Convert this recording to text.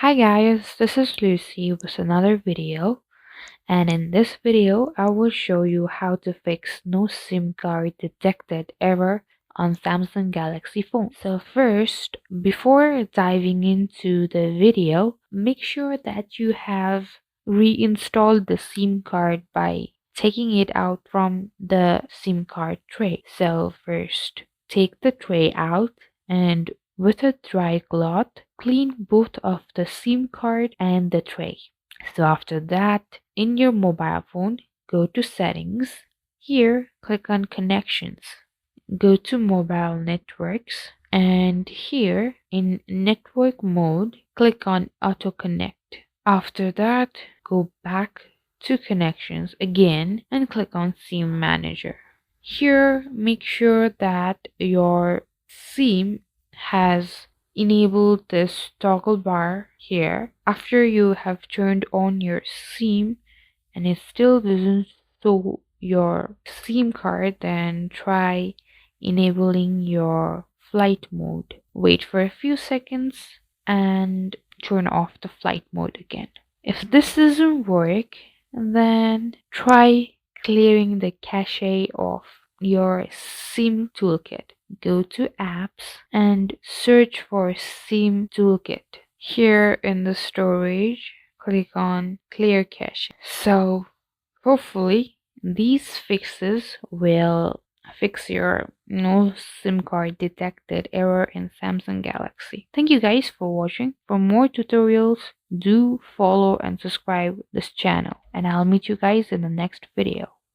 Hi guys, this is Lucy with another video, and in this video I will show you how to fix no SIM card detected error on Samsung Galaxy phone. So first, before diving into the video, make sure that you have reinstalled the SIM card by taking it out from the SIM card tray. So first, take the tray out and with a dry cloth, clean both of the SIM card and the tray. So after that, in your mobile phone, go to settings. Here, click on connections. Go to mobile networks and here in network mode, click on auto connect. After that, go back to connections again and click on SIM manager. Here, make sure that your SIM has enabled this toggle bar here. After you have turned on your SIM and it still doesn't show your SIM card, then try enabling your flight mode. Wait for a few seconds and turn off the flight mode again. If this doesn't work, then try clearing the cache of your SIM toolkit. Go to apps and search for SIM toolkit. Here in the storage, click on clear cache. So hopefully these fixes will fix your no SIM card detected error in Samsung Galaxy. Thank you guys for watching. For more tutorials, do follow and subscribe this channel, and I'll meet you guys in the next video.